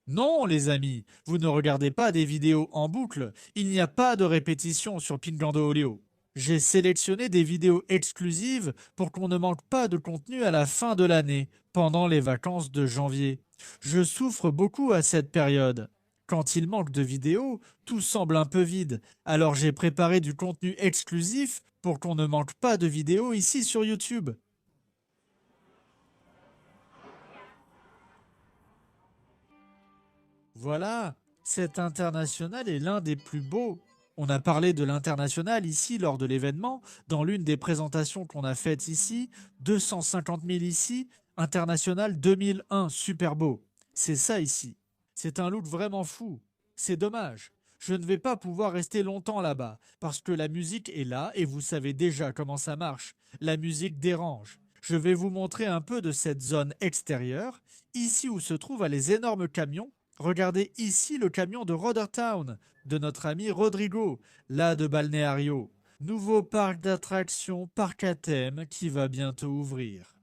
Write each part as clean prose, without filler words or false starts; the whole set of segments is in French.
Non, les amis, vous ne regardez pas des vidéos en boucle. Il n'y a pas de répétition sur Pingando Oleo. J'ai sélectionné des vidéos exclusives pour qu'on ne manque pas de contenu à la fin de l'année, pendant les vacances de janvier. Je souffre beaucoup à cette période. Quand il manque de vidéos, tout semble un peu vide. Alors j'ai préparé du contenu exclusif pour qu'on ne manque pas de vidéos ici sur YouTube. Voilà, cet international est l'un des plus beaux. On a parlé de l'international ici lors de l'événement, dans l'une des présentations qu'on a faites ici, 250 000 ici, international 2001, super beau. C'est ça ici. C'est un look vraiment fou. C'est dommage. Je ne vais pas pouvoir rester longtemps là-bas, parce que la musique est là et vous savez déjà comment ça marche. La musique dérange. Je vais vous montrer un peu de cette zone extérieure, ici où se trouvent les énormes camions. Regardez ici le camion de Rothertown, de notre ami Rodrigo, là de Balneario. Nouveau parc d'attractions, parc à thème, qui va bientôt ouvrir.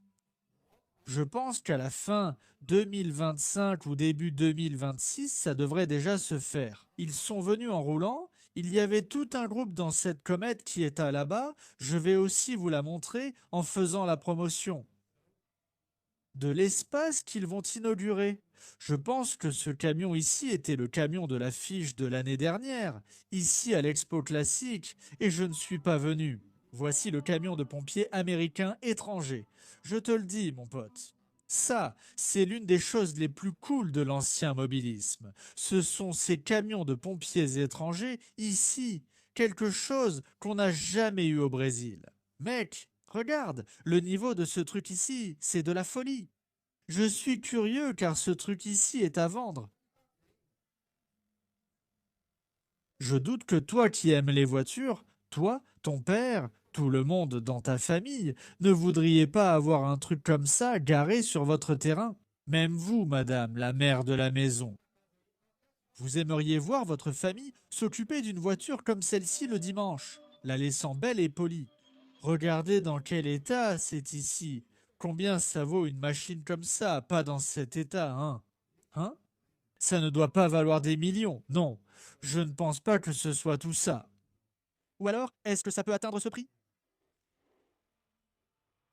Je pense qu'à la fin 2025 ou début 2026, ça devrait déjà se faire. Ils sont venus en roulant. Il y avait tout un groupe dans cette comète qui est à là-bas. Je vais aussi vous la montrer en faisant la promotion de l'espace qu'ils vont inaugurer. Je pense que ce camion ici était le camion de l'affiche de l'année dernière, ici à l'Expo Classique, et je ne suis pas venu. Voici le camion de pompiers américain étranger. Je te le dis, mon pote. Ça, c'est l'une des choses les plus cool de l'ancien mobilisme. Ce sont ces camions de pompiers étrangers ici, quelque chose qu'on n'a jamais eu au Brésil. Mec, regarde, le niveau de ce truc ici, c'est de la folie. Je suis curieux car ce truc ici est à vendre. Je doute que toi qui aimes les voitures, toi, ton père, tout le monde dans ta famille, ne voudriez pas avoir un truc comme ça garé sur votre terrain. Même vous, madame, la mère de la maison. Vous aimeriez voir votre famille s'occuper d'une voiture comme celle-ci le dimanche, la laissant belle et polie. Regardez dans quel état c'est ici. Combien ça vaut une machine comme ça, pas dans cet état, hein? Hein? Ça ne doit pas valoir des millions, non. Je ne pense pas que ce soit tout ça. Ou alors, est-ce que ça peut atteindre ce prix?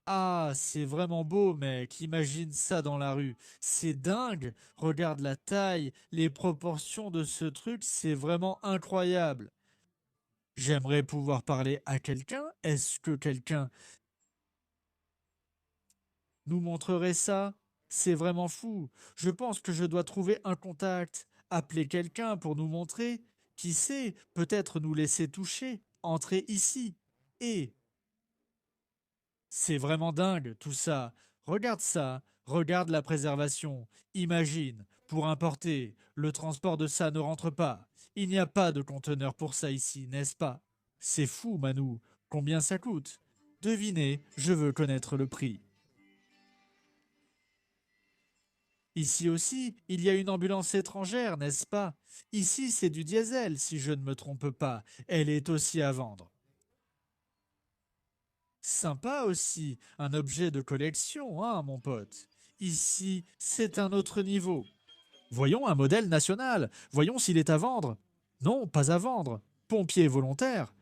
Ah, c'est vraiment beau, mec. Imagine ça dans la rue. C'est dingue. Regarde la taille, les proportions de ce truc, c'est vraiment incroyable. J'aimerais pouvoir parler à quelqu'un. Est-ce que quelqu'un nous montrerait ça? C'est vraiment fou. Je pense que je dois trouver un contact, appeler quelqu'un pour nous montrer. Qui sait, peut-être nous laisser toucher, entrer ici. Et c'est vraiment dingue tout ça. Regarde ça, regarde la préservation. Imagine, pour importer, le transport de ça ne rentre pas. Il n'y a pas de conteneur pour ça ici, n'est-ce pas? C'est fou, Manou. Combien ça coûte? Devinez, je veux connaître le prix. Ici aussi, il y a une ambulance étrangère, n'est-ce pas? Ici, c'est du diesel, si je ne me trompe pas. Elle est aussi à vendre. Sympa aussi, un objet de collection, hein, mon pote. Ici, c'est un autre niveau. Voyons un modèle national. Voyons s'il est à vendre. Non, pas à vendre. Pompier volontaire.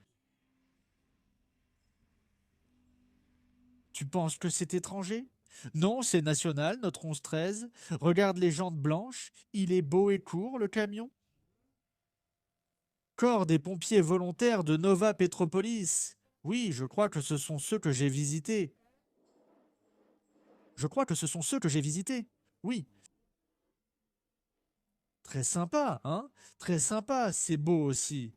Tu penses que c'est étranger? Non, c'est national, notre 11-13. Regarde les jantes blanches. Il est beau et court, le camion. Corps des pompiers volontaires de Nova Petropolis. Oui, je crois que ce sont ceux que j'ai visités. Je crois que ce sont ceux que j'ai visités. Oui, très sympa, hein? Très sympa, c'est beau aussi.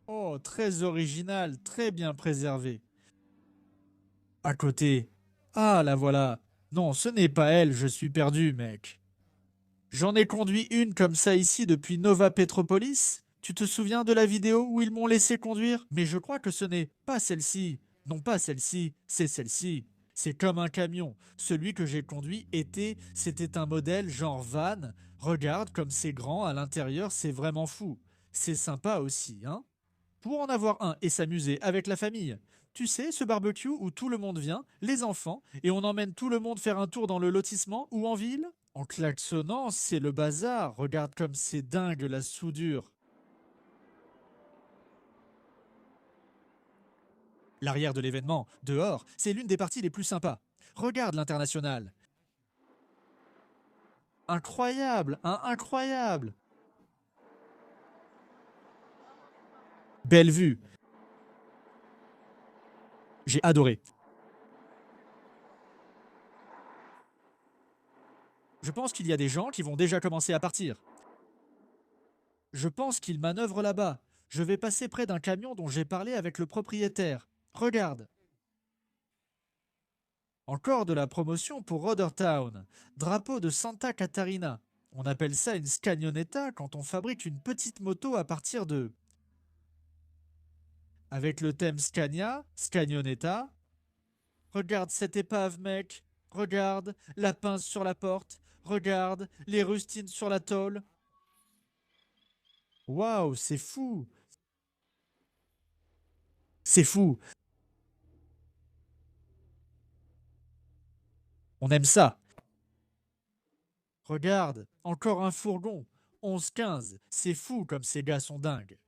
Oh, très original, très bien préservé. À côté. Ah, la voilà. Non, ce n'est pas elle, je suis perdu, mec. J'en ai conduit une comme ça ici depuis Nova Petropolis. Tu te souviens de la vidéo où ils m'ont laissé conduire? Mais je crois que ce n'est pas celle-ci. Non, pas celle-ci, c'est celle-ci. C'est comme un camion. Celui que j'ai conduit c'était un modèle genre van. Regarde comme c'est grand à l'intérieur, c'est vraiment fou. C'est sympa aussi, hein? pour en avoir un et s'amuser avec la famille. Tu sais, ce barbecue où tout le monde vient, les enfants, et on emmène tout le monde faire un tour dans le lotissement ou en ville? En klaxonnant, c'est le bazar. Regarde comme c'est dingue la soudure. L'arrière de l'événement, dehors, c'est l'une des parties les plus sympas. Regarde l'international. Incroyable, hein, incroyable. Belle vue. J'ai adoré. Je pense qu'il y a des gens qui vont déjà commencer à partir. Je pense qu'ils manœuvrent là-bas. Je vais passer près d'un camion dont j'ai parlé avec le propriétaire. Regarde. Encore de la promotion pour Rothertown. Drapeau de Santa Catarina. On appelle ça une scagnonetta quand on fabrique une petite moto à partir de... Avec le thème Scania, scagnonetta. Regarde cette épave, mec. Regarde la pince sur la porte. Regarde les rustines sur la tôle. Waouh, c'est fou. C'est fou. On aime ça. Regarde, encore un fourgon. 11-15. C'est fou comme ces gars sont dingues.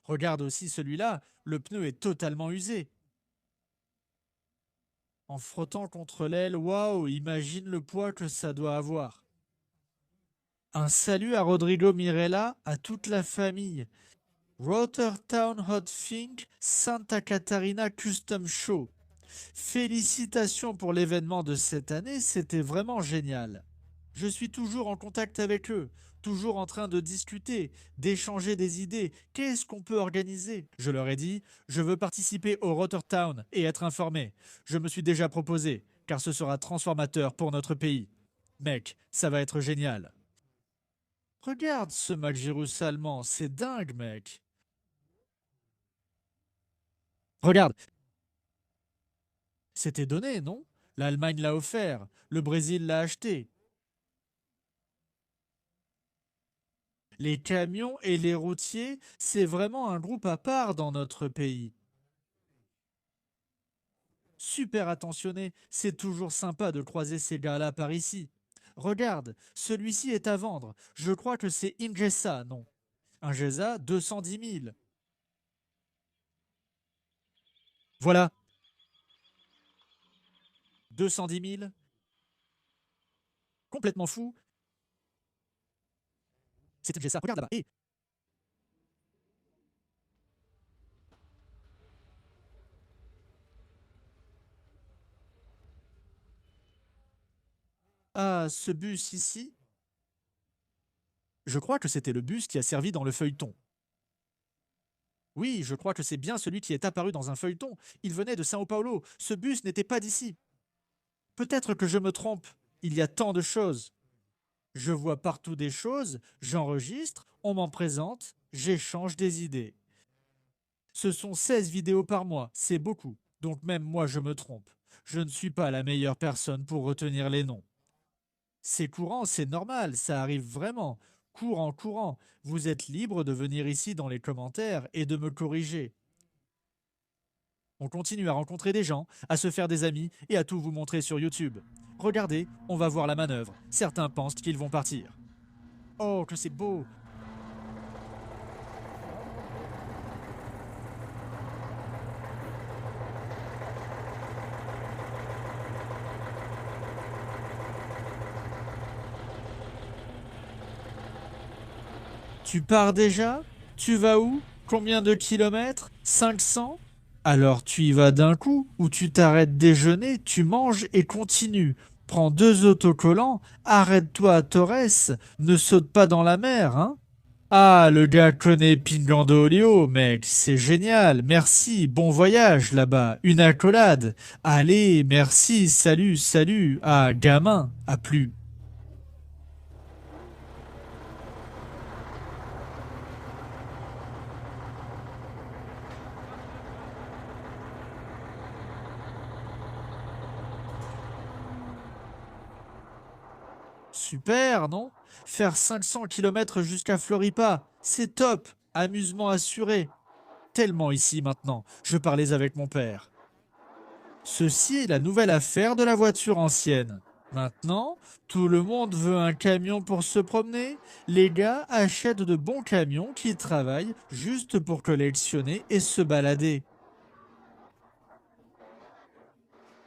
Regarde aussi celui-là, le pneu est totalement usé. En frottant contre l'aile, waouh, imagine le poids que ça doit avoir. Un salut à Rodrigo Mirella, à toute la famille. Rothertown Hot Think Santa Catarina Custom Show. Félicitations pour l'événement de cette année, c'était vraiment génial. Je suis toujours en contact avec eux, toujours en train de discuter, d'échanger des idées. Qu'est-ce qu'on peut organiser? Je leur ai dit, je veux participer au Rothertown et être informé. Je me suis déjà proposé, car ce sera transformateur pour notre pays. Mec, ça va être génial. Regarde ce McGirus allemand, c'est dingue, mec. Regarde, c'était donné, non? L'Allemagne l'a offert, le Brésil l'a acheté. Les camions et les routiers, c'est vraiment un groupe à part dans notre pays. Super attentionné, c'est toujours sympa de croiser ces gars-là par ici. Regarde, celui-ci est à vendre. Je crois que c'est Ingesa, non? Ingesa, 210 000. Voilà, 210 000. Complètement fou. C'est Ingesa, regarde là-bas. Et ah, ce bus ici, je crois que c'était le bus qui a servi dans le feuilleton. Oui, je crois que c'est bien celui qui est apparu dans un feuilleton. Il venait de Sao Paulo. Ce bus n'était pas d'ici. Peut-être que je me trompe. Il y a tant de choses. Je vois partout des choses, j'enregistre, on m'en présente, j'échange des idées. Ce sont 16 vidéos par mois, c'est beaucoup. Donc même moi je me trompe. Je ne suis pas la meilleure personne pour retenir les noms. C'est courant, c'est normal, ça arrive vraiment. Courant, courant. Vous êtes libre de venir ici dans les commentaires et de me corriger. On continue à rencontrer des gens, à se faire des amis et à tout vous montrer sur YouTube. Regardez, on va voir la manœuvre. Certains pensent qu'ils vont partir. Oh, que c'est beau! Tu pars déjà? Tu vas où? Combien de kilomètres? 500? Alors tu y vas d'un coup, ou tu t'arrêtes déjeuner, tu manges et continues. Prends 2 autocollants, arrête-toi à Torres, ne saute pas dans la mer, hein? Ah, le gars connaît Pingandolio, mec, c'est génial, merci, bon voyage là-bas, une accolade. Allez, merci, salut, salut, ah, gamin, à plus. Super, non? Faire 500 kilomètres jusqu'à Floripa, c'est top. Amusement assuré. Tellement ici maintenant. Je parlais avec mon père. Ceci est la nouvelle affaire de la voiture ancienne. Maintenant, tout le monde veut un camion pour se promener. Les gars achètent de bons camions qui travaillent juste pour collectionner et se balader.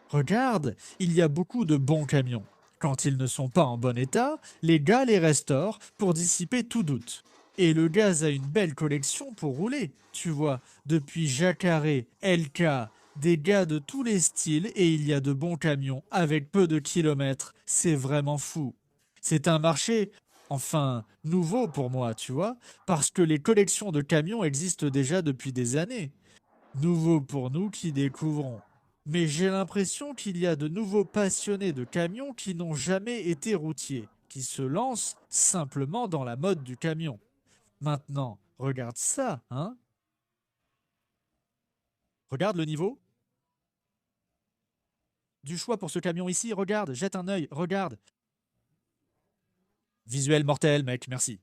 Regarde, il y a beaucoup de bons camions. Quand ils ne sont pas en bon état, les gars les restaurent pour dissiper tout doute. Et le gaz a une belle collection pour rouler, tu vois, depuis Jacare, LK, des gars de tous les styles et il y a de bons camions avec peu de kilomètres. C'est vraiment fou. C'est un marché, enfin, nouveau pour moi, tu vois, parce que les collections de camions existent déjà depuis des années. Nouveau pour nous qui découvrons. Mais j'ai l'impression qu'il y a de nouveaux passionnés de camions qui n'ont jamais été routiers, qui se lancent simplement dans la mode du camion. Maintenant, regarde ça, hein? Regarde le niveau du choix pour ce camion ici, regarde, jette un œil, regarde. Visuel mortel, mec, merci.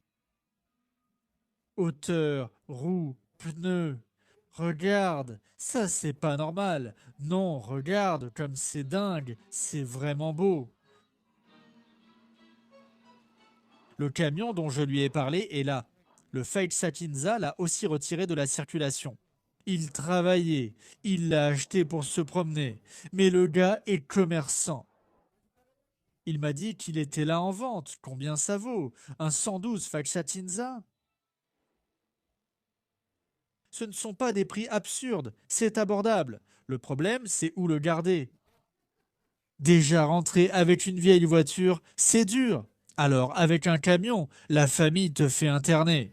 Hauteur, roues, pneus. Regarde, ça c'est pas normal. Non, regarde comme c'est dingue, c'est vraiment beau. Le camion dont je lui ai parlé est là. Le Fiat Sakinza l'a aussi retiré de la circulation. Il travaillait, il l'a acheté pour se promener, mais le gars est commerçant. Il m'a dit qu'il était là en vente. Combien ça vaut? Un 112 Fiat Sakinza? Ce ne sont pas des prix absurdes, c'est abordable. Le problème, c'est où le garder. Déjà rentré avec une vieille voiture, c'est dur. Alors, avec un camion, la famille te fait interner.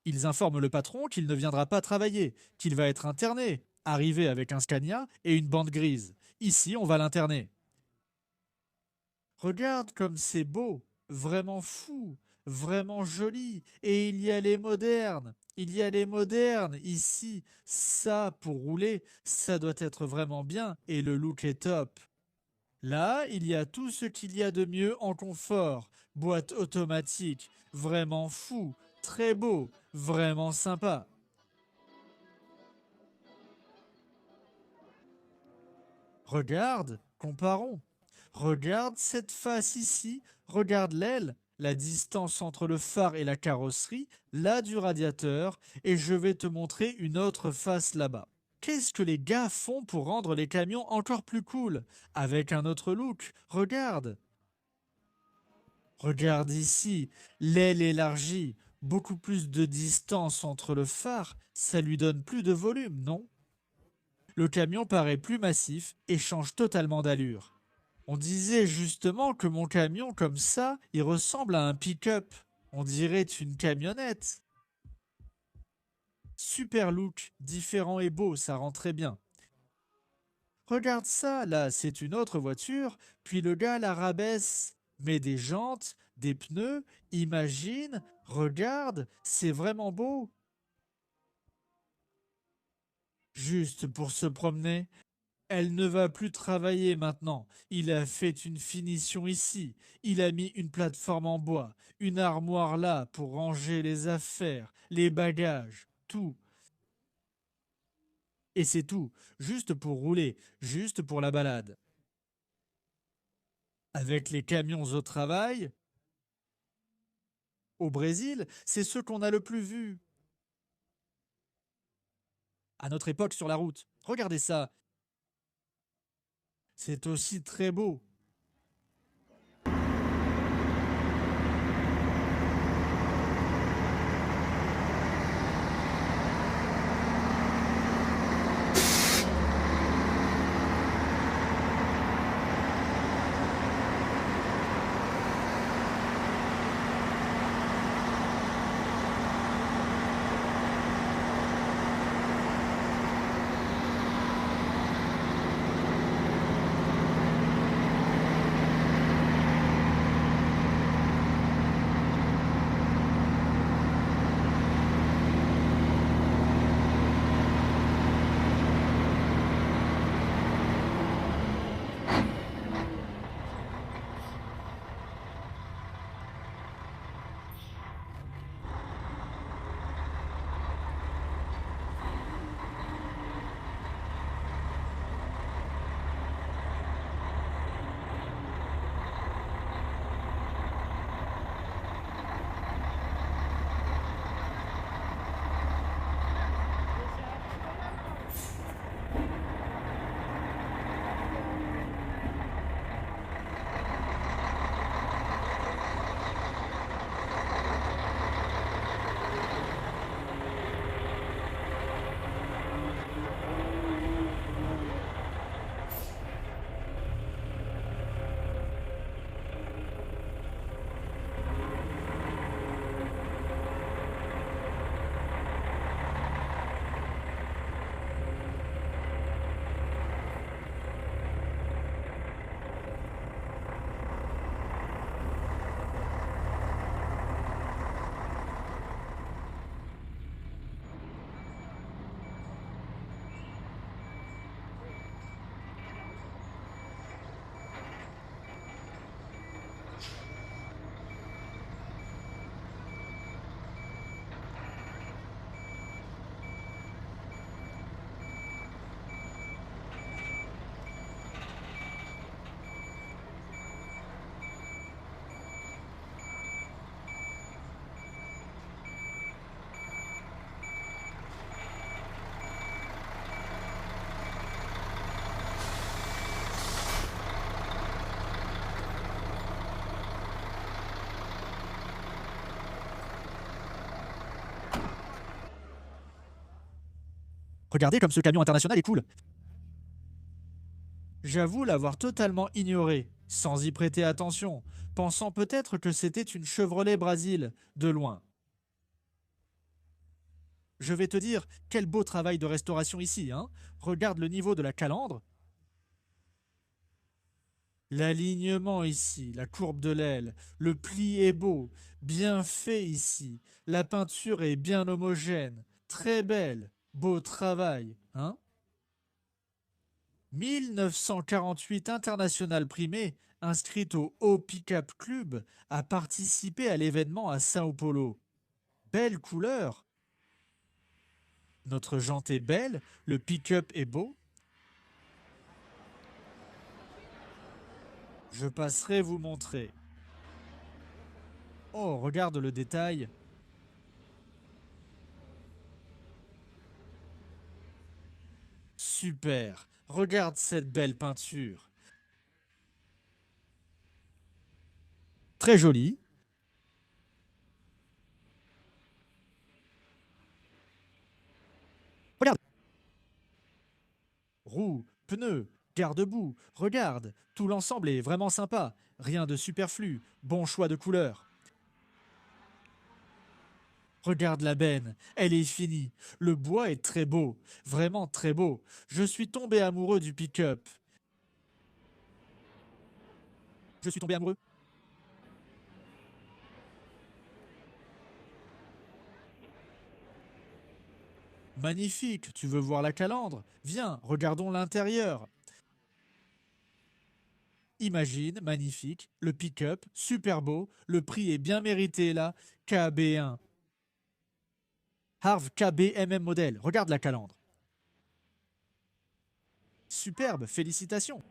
Ils informent le patron qu'il ne viendra pas travailler, qu'il va être interné, arrivé avec un Scania et une bande grise. Ici, on va l'interner. Regarde comme c'est beau, vraiment fou, vraiment joli. Et il y a les modernes, il y a les modernes ici. Ça, pour rouler, ça doit être vraiment bien et le look est top. Là, il y a tout ce qu'il y a de mieux en confort. Boîte automatique, vraiment fou, très beau, vraiment sympa. Regarde, comparons. Regarde cette face ici, regarde l'aile, la distance entre le phare et la carrosserie, là du radiateur, et je vais te montrer une autre face là-bas. Qu'est-ce que les gars font pour rendre les camions encore plus cool, avec un autre look? Regarde. Regarde ici, l'aile élargie, beaucoup plus de distance entre le phare, ça lui donne plus de volume, non? Le camion paraît plus massif et change totalement d'allure. On disait justement que mon camion comme ça, il ressemble à un pick-up. On dirait une camionnette. Super look, différent et beau, ça rend très bien. Regarde ça, là, c'est une autre voiture, puis le gars la rabaisse, met des jantes, des pneus, imagine, regarde, c'est vraiment beau. Juste pour se promener. Elle ne va plus travailler maintenant. Il a fait une finition ici. Il a mis une plateforme en bois, une armoire là pour ranger les affaires, les bagages, tout. Et c'est tout, juste pour rouler, juste pour la balade. Avec les camions au travail, au Brésil, c'est ceux qu'on a le plus vus. À notre époque sur la route. Regardez ça. C'est aussi très beau. Regardez comme ce camion international est cool. J'avoue l'avoir totalement ignoré, sans y prêter attention, pensant peut-être que c'était une Chevrolet Brasil, de loin. Je vais te dire, quel beau travail de restauration ici, hein. Regarde le niveau de la calandre. L'alignement ici, la courbe de l'aile, le pli est beau, bien fait ici. La peinture est bien homogène, très belle, beau travail, hein. 1948 internationale primée, inscrite au Haut Pickup Club, a participé à l'événement à Sao Paulo. Belle couleur. Notre jante est belle, le pick-up est beau. Je passerai vous montrer. Oh, regarde le détail. Super. Regarde cette belle peinture. Très jolie. Regarde. Roues, pneus, garde-boue. Regarde. Tout l'ensemble est vraiment sympa. Rien de superflu. Bon choix de couleur. Regarde la benne, elle est finie. Le bois est très beau, vraiment très beau. Je suis tombé amoureux du pick-up. Je suis tombé amoureux. Magnifique, tu veux voir la calandre? Viens, regardons l'intérieur. Imagine, magnifique, le pick-up, super beau, le prix est bien mérité là, KB1. Harv KBMM modèle, regarde la calandre. Superbe, félicitations.